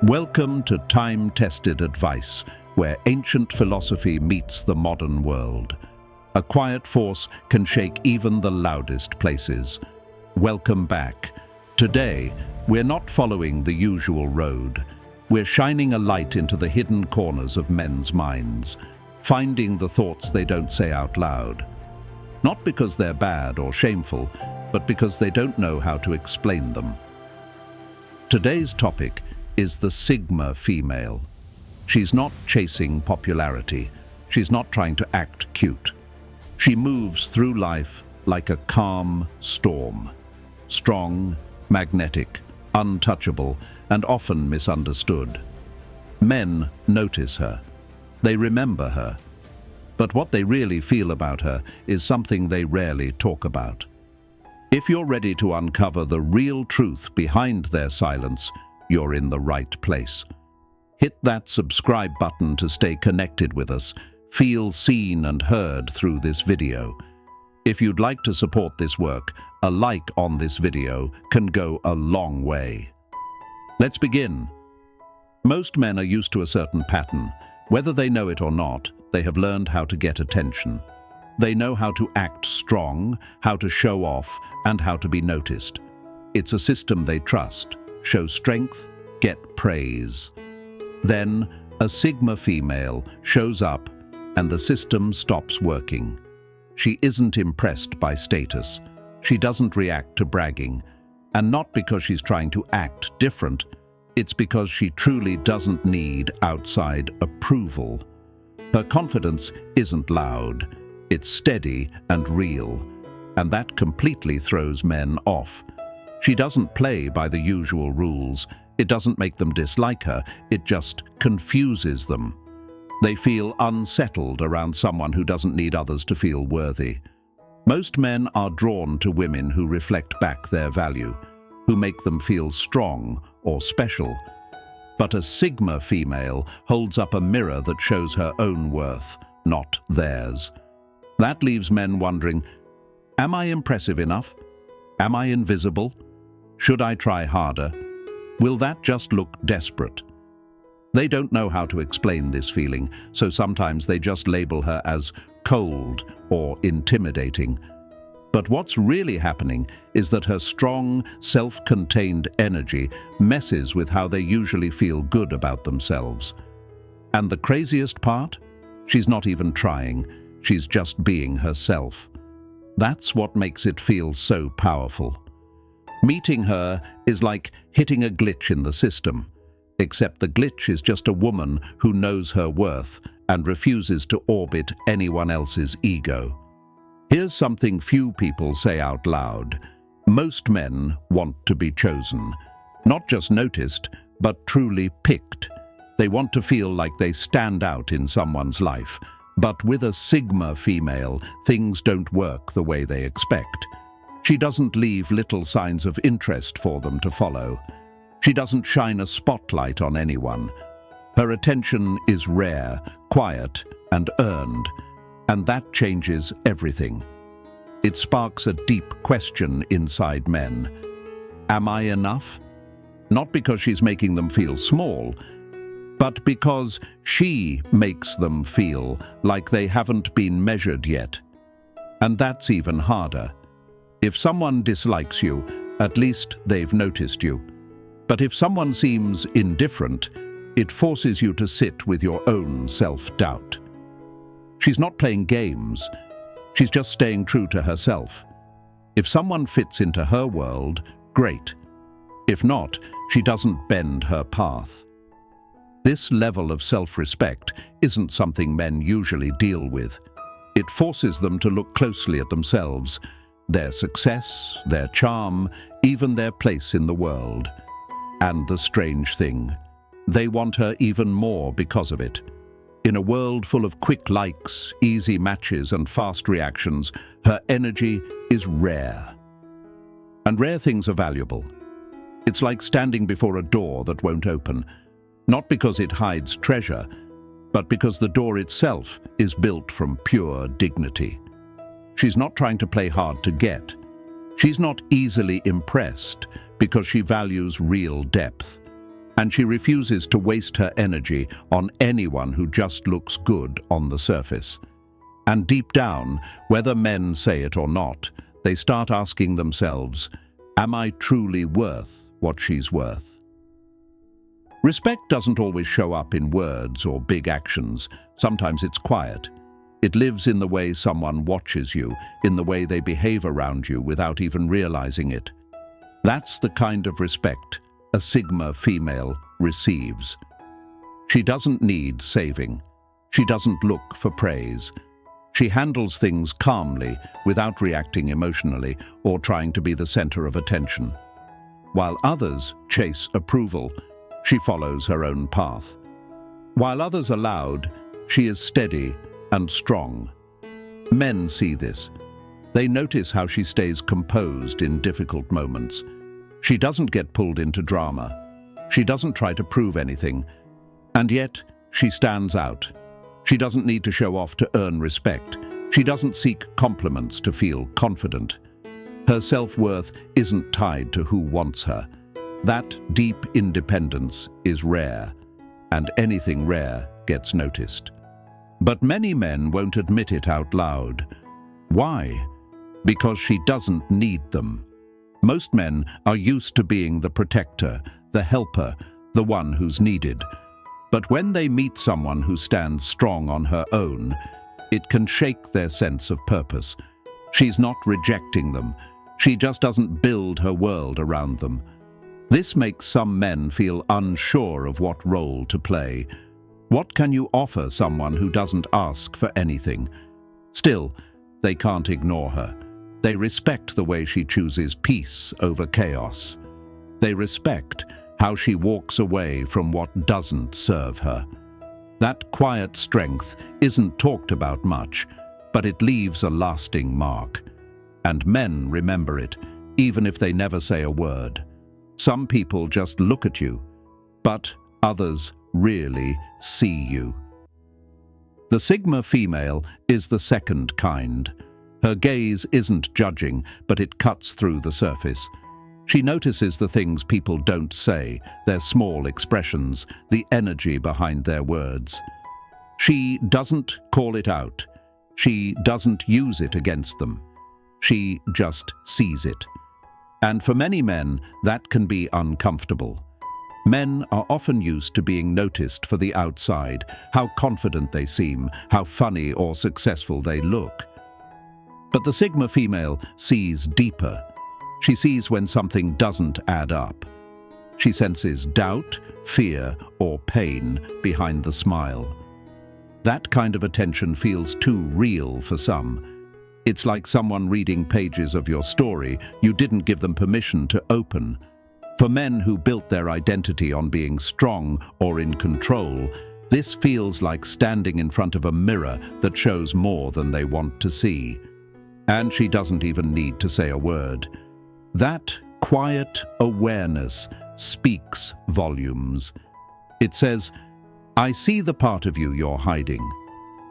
Welcome to time-tested advice, where ancient philosophy meets the modern world. A quiet force can shake even the loudest places. Welcome back. Today, we're not following the usual road. We're shining a light into the hidden corners of men's minds, finding the thoughts they don't say out loud. Not because they're bad or shameful, but because they don't know how to explain them. Today's topic is the Sigma female. She's not chasing popularity. She's not trying to act cute. She moves through life like a calm storm. Strong, magnetic, untouchable, and often misunderstood. Men notice her. They remember her. But what they really feel about her is something they rarely talk about. If you're ready to uncover the real truth behind their silence, you're in the right place. Hit that subscribe button to stay connected with us. Feel seen and heard through this video. If you'd like to support this work, a like on this video can go a long way. Let's begin. Most men are used to a certain pattern. Whether they know it or not, they have learned how to get attention. They know how to act strong, how to show off, and how to be noticed. It's a system they trust. Show strength, get praise. Then, a Sigma female shows up, and the system stops working. She isn't impressed by status. She doesn't react to bragging. And not because she's trying to act different, it's because she truly doesn't need outside approval. Her confidence isn't loud. It's steady and real, and that completely throws men off. She doesn't play by the usual rules. It doesn't make them dislike her. It just confuses them. They feel unsettled around someone who doesn't need others to feel worthy. Most men are drawn to women who reflect back their value, who make them feel strong or special. But a Sigma female holds up a mirror that shows her own worth, not theirs. That leaves men wondering, am I impressive enough? Am I invisible? Should I try harder? Will that just look desperate? They don't know how to explain this feeling, so sometimes they just label her as cold or intimidating. But what's really happening is that her strong, self-contained energy messes with how they usually feel good about themselves. And the craziest part? She's not even trying. She's just being herself. That's what makes it feel so powerful. Meeting her is like hitting a glitch in the system, except the glitch is just a woman who knows her worth and refuses to orbit anyone else's ego. Here's something few people say out loud. Most men want to be chosen. Not just noticed, but truly picked. They want to feel like they stand out in someone's life. But with a Sigma female, things don't work the way they expect. She doesn't leave little signs of interest for them to follow. She doesn't shine a spotlight on anyone. Her attention is rare, quiet, and earned, and that changes everything. It sparks a deep question inside men. Am I enough? Not because she's making them feel small, but because she makes them feel like they haven't been measured yet. And that's even harder. If someone dislikes you, at least they've noticed you. But if someone seems indifferent, it forces you to sit with your own self-doubt. She's not playing games. She's just staying true to herself. If someone fits into her world, great. If not, she doesn't bend her path. This level of self-respect isn't something men usually deal with. It forces them to look closely at themselves, their success, their charm, even their place in the world. And the strange thing, they want her even more because of it. In a world full of quick likes, easy matches, and fast reactions, her energy is rare. And rare things are valuable. It's like standing before a door that won't open, not because it hides treasure, but because the door itself is built from pure dignity. She's not trying to play hard to get. She's not easily impressed because she values real depth. and she refuses to waste her energy on anyone who just looks good on the surface. And deep down, whether men say it or not, they start asking themselves, am I truly worth what she's worth? Respect doesn't always show up in words or big actions. Sometimes it's quiet. It lives in the way someone watches you, in the way they behave around you without even realizing it. That's the kind of respect a Sigma female receives. She doesn't need saving. She doesn't look for praise. She handles things calmly, without reacting emotionally or trying to be the center of attention. While others chase approval, she follows her own path. While others are loud, she is steady and strong. Men see this. They notice how she stays composed in difficult moments. She doesn't get pulled into drama. She doesn't try to prove anything. And yet, she stands out. She doesn't need to show off to earn respect. She doesn't seek compliments to feel confident. Her self-worth isn't tied to who wants her. That deep independence is rare, and anything rare gets noticed. But many men won't admit it out loud. Why? Because she doesn't need them. Most men are used to being the protector, the helper, the one who's needed. But when they meet someone who stands strong on her own, it can shake their sense of purpose. She's not rejecting them. She just doesn't build her world around them. This makes some men feel unsure of what role to play. What can you offer someone who doesn't ask for anything? Still, they can't ignore her. They respect the way she chooses peace over chaos. They respect how she walks away from what doesn't serve her. That quiet strength isn't talked about much, but it leaves a lasting mark. And men remember it, even if they never say a word. Some people just look at you, but others really see you. The Sigma female is the second kind. Her gaze isn't judging, but it cuts through the surface. She notices the things people don't say, their small expressions, the energy behind their words. She doesn't call it out. She doesn't use it against them. She just sees it. And for many men, that can be uncomfortable. Men are often used to being noticed for the outside, how confident they seem, how funny or successful they look. But the Sigma female sees deeper. She sees when something doesn't add up. She senses doubt, fear, or pain behind the smile. That kind of attention feels too real for some. It's like someone reading pages of your story you didn't give them permission to open. For men who built their identity on being strong or in control, this feels like standing in front of a mirror that shows more than they want to see. And she doesn't even need to say a word. That quiet awareness speaks volumes. It says, I see the part of you you're hiding.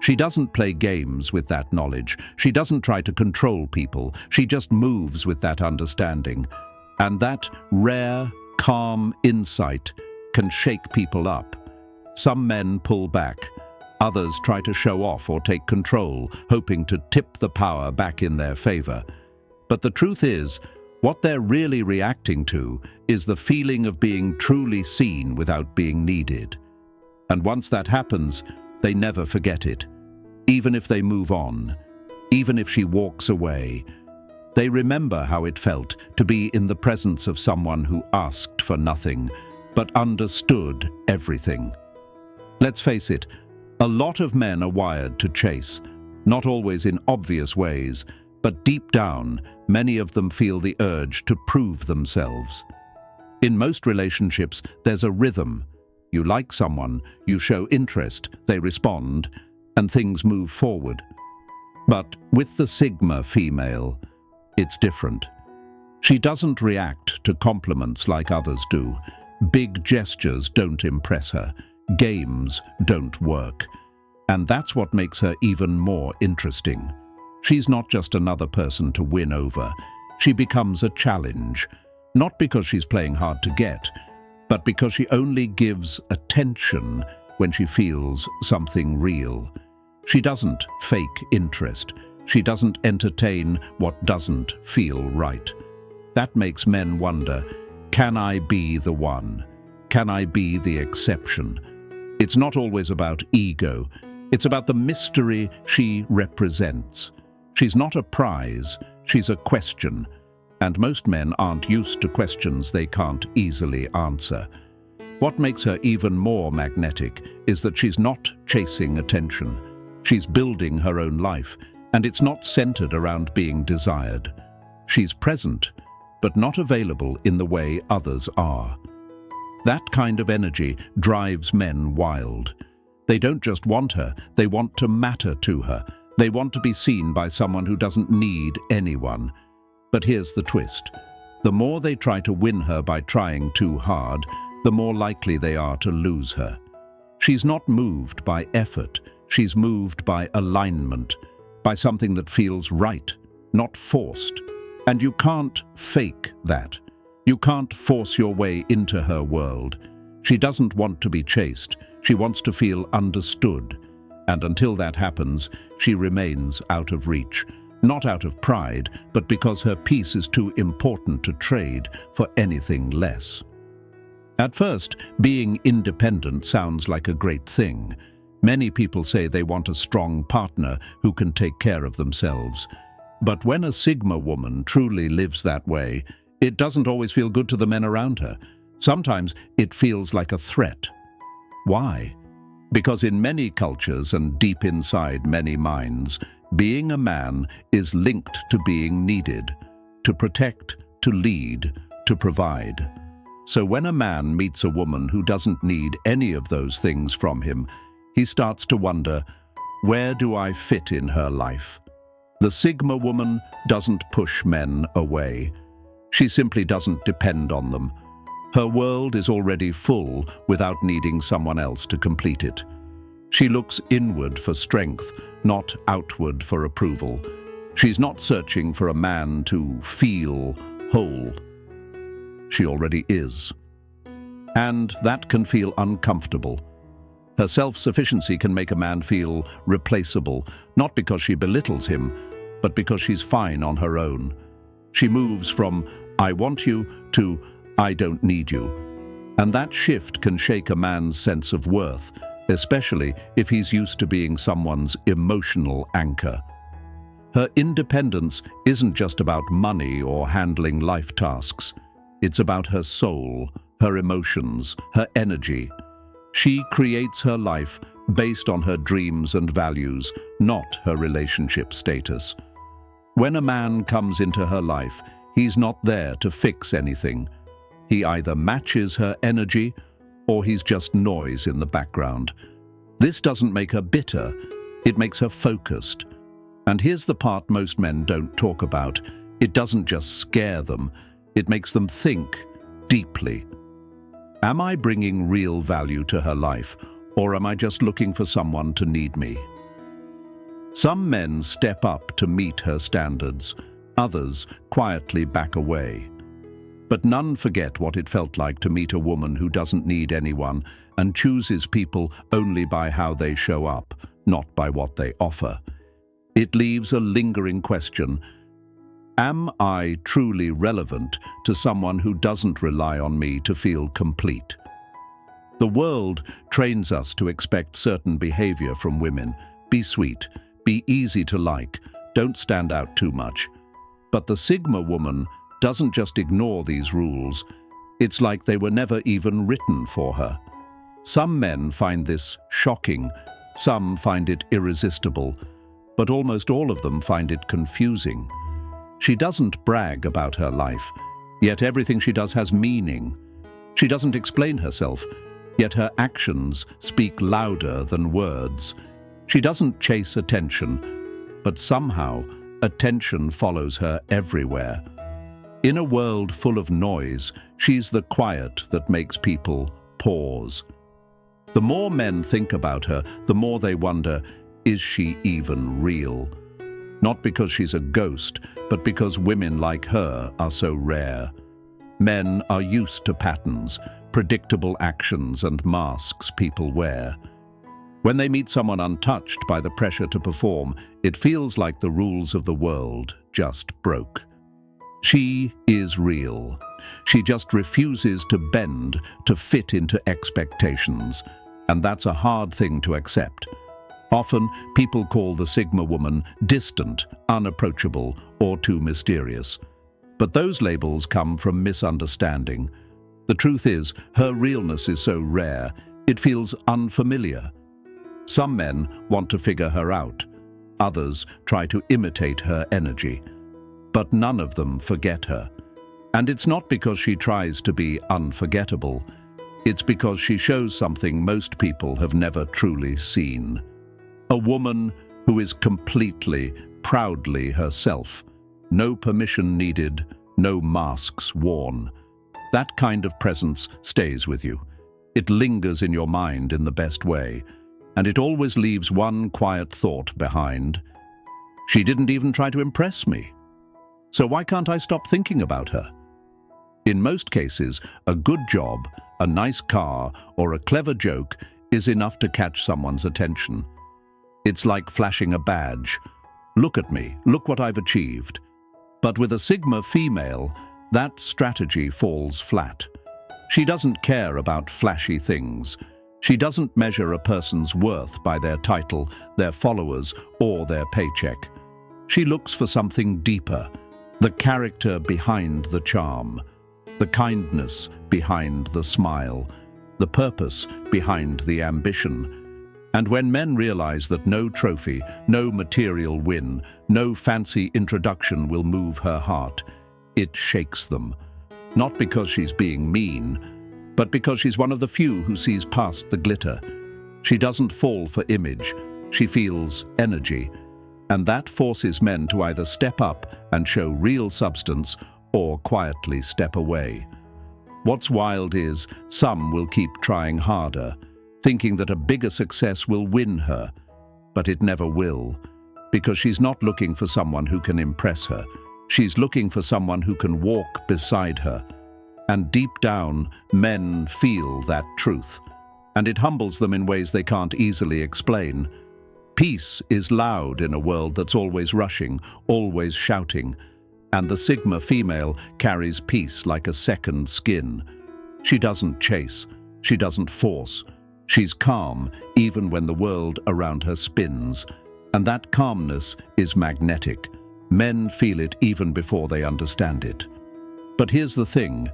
She doesn't play games with that knowledge. She doesn't try to control people. She just moves with that understanding. And that rare, calm insight can shake people up. Some men pull back. Others try to show off or take control, hoping to tip the power back in their favor. But the truth is, what they're really reacting to is the feeling of being truly seen without being needed. And once that happens, they never forget it. Even if they move on, even if she walks away, they remember how it felt to be in the presence of someone who asked for nothing, but understood everything. Let's face it, a lot of men are wired to chase, not always in obvious ways, but deep down, many of them feel the urge to prove themselves. In most relationships, there's a rhythm. You like someone, you show interest, they respond, and things move forward. But with the Sigma female, it's different. She doesn't react to compliments like others do. Big gestures don't impress her. Games don't work. And that's what makes her even more interesting. She's not just another person to win over. She becomes a challenge, not because she's playing hard to get, but because she only gives attention when she feels something real. She doesn't fake interest. She doesn't entertain what doesn't feel right. That makes men wonder, can I be the one? Can I be the exception? It's not always about ego. It's about the mystery she represents. She's not a prize, she's a question. And most men aren't used to questions they can't easily answer. What makes her even more magnetic is that she's not chasing attention. She's building her own life, and it's not centered around being desired. She's present, but not available in the way others are. That kind of energy drives men wild. They don't just want her, they want to matter to her. They want to be seen by someone who doesn't need anyone. But here's the twist. The more they try to win her by trying too hard, the more likely they are to lose her. She's not moved by effort, she's moved by alignment, by something that feels right, not forced. And you can't fake that. You can't force your way into her world. She doesn't want to be chased. She wants to feel understood. And until that happens, she remains out of reach. Not out of pride, but because her peace is too important to trade for anything less. At first, being independent sounds like a great thing. Many people say they want a strong partner who can take care of themselves. But when a Sigma woman truly lives that way, it doesn't always feel good to the men around her. Sometimes it feels like a threat. Why? Because in many cultures and deep inside many minds, being a man is linked to being needed, to protect, to lead, to provide. So when a man meets a woman who doesn't need any of those things from him, he starts to wonder, where do I fit in her life? The Sigma woman doesn't push men away. She simply doesn't depend on them. Her world is already full without needing someone else to complete it. She looks inward for strength, not outward for approval. She's not searching for a man to feel whole. She already is. And that can feel uncomfortable. Her self-sufficiency can make a man feel replaceable, not because she belittles him, but because she's fine on her own. She moves from, I want you, to, I don't need you. And that shift can shake a man's sense of worth, especially if he's used to being someone's emotional anchor. Her independence isn't just about money or handling life tasks. It's about her soul, her emotions, her energy. She creates her life based on her dreams and values, not her relationship status. When a man comes into her life, he's not there to fix anything. He either matches her energy or he's just noise in the background. This doesn't make her bitter, it makes her focused. And here's the part most men don't talk about. It doesn't just scare them, it makes them think deeply. Am I bringing real value to her life, or am I just looking for someone to need me? Some men step up to meet her standards, others quietly back away. But none forget what it felt like to meet a woman who doesn't need anyone and chooses people only by how they show up, not by what they offer. It leaves a lingering question. Am I truly relevant to someone who doesn't rely on me to feel complete? The world trains us to expect certain behavior from women. Be sweet, be easy to like, don't stand out too much. But the Sigma woman doesn't just ignore these rules. It's like they were never even written for her. Some men find this shocking, some find it irresistible, but almost all of them find it confusing. She doesn't brag about her life, yet everything she does has meaning. She doesn't explain herself, yet her actions speak louder than words. She doesn't chase attention, but somehow attention follows her everywhere. In a world full of noise, she's the quiet that makes people pause. The more men think about her, the more they wonder, is she even real? Not because she's a ghost, but because women like her are so rare. Men are used to patterns, predictable actions and masks people wear. When they meet someone untouched by the pressure to perform, it feels like the rules of the world just broke. She is real. She just refuses to bend to fit into expectations, and that's a hard thing to accept. Often, people call the Sigma woman distant, unapproachable, or too mysterious. But those labels come from misunderstanding. The truth is, her realness is so rare, it feels unfamiliar. Some men want to figure her out. Others try to imitate her energy. But none of them forget her. And it's not because she tries to be unforgettable. It's because she shows something most people have never truly seen. A woman who is completely, proudly herself. No permission needed, no masks worn. That kind of presence stays with you. It lingers in your mind in the best way, and it always leaves one quiet thought behind. She didn't even try to impress me. So why can't I stop thinking about her? In most cases, a good job, a nice car, or a clever joke is enough to catch someone's attention. It's like flashing a badge. Look at me, look what I've achieved. But with a Sigma female, that strategy falls flat. She doesn't care about flashy things. She doesn't measure a person's worth by their title, their followers, or their paycheck. She looks for something deeper, the character behind the charm, the kindness behind the smile, the purpose behind the ambition. And when men realize that no trophy, no material win, no fancy introduction will move her heart, it shakes them. Not because she's being mean, but because she's one of the few who sees past the glitter. She doesn't fall for image, she feels energy. And that forces men to either step up and show real substance or quietly step away. What's wild is some will keep trying harder, thinking that a bigger success will win her, but it never will, because she's not looking for someone who can impress her. She's looking for someone who can walk beside her. And deep down, men feel that truth, and it humbles them in ways they can't easily explain. Peace is loud in a world that's always rushing, always shouting, and the Sigma female carries peace like a second skin. She doesn't chase, she doesn't force. She's calm even when the world around her spins, and that calmness is magnetic. Men feel it even before they understand it. But here's the thing,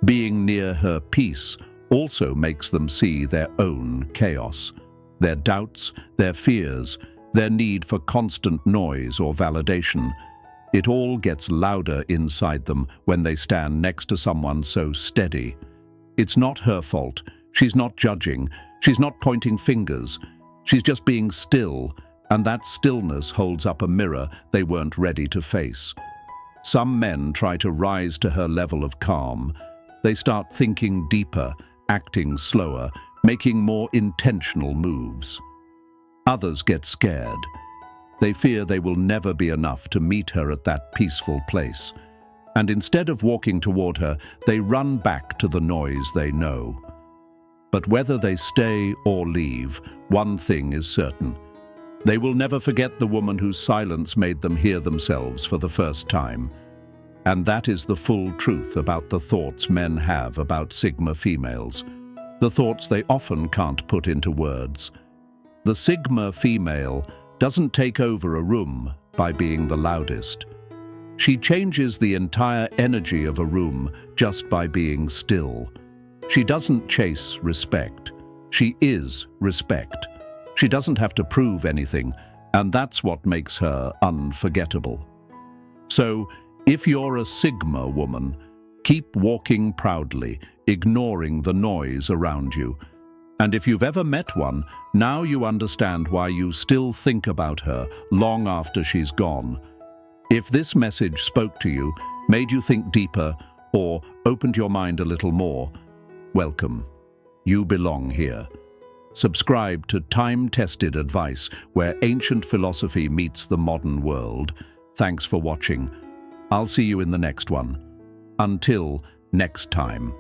being near her peace also makes them see their own chaos, their doubts, their fears, their need for constant noise or validation. It all gets louder inside them when they stand next to someone so steady. It's not her fault. She's not judging. She's not pointing fingers. She's just being still, and that stillness holds up a mirror they weren't ready to face. Some men try to rise to her level of calm. They start thinking deeper, acting slower, making more intentional moves. Others get scared. They fear they will never be enough to meet her at that peaceful place. And instead of walking toward her, they run back to the noise they know. But whether they stay or leave, one thing is certain. They will never forget the woman whose silence made them hear themselves for the first time. And that is the full truth about the thoughts men have about Sigma females. The thoughts they often can't put into words. The Sigma female doesn't take over a room by being the loudest. She changes the entire energy of a room just by being still. She doesn't chase respect. She is respect. She doesn't have to prove anything, and that's what makes her unforgettable. So, if you're a Sigma woman, keep walking proudly, ignoring the noise around you. And if you've ever met one, now you understand why you still think about her long after she's gone. If this message spoke to you, made you think deeper, or opened your mind a little more, welcome. You belong here. Subscribe to time-tested advice where ancient philosophy meets the modern world. Thanks for watching. I'll see you in the next one. Until next time.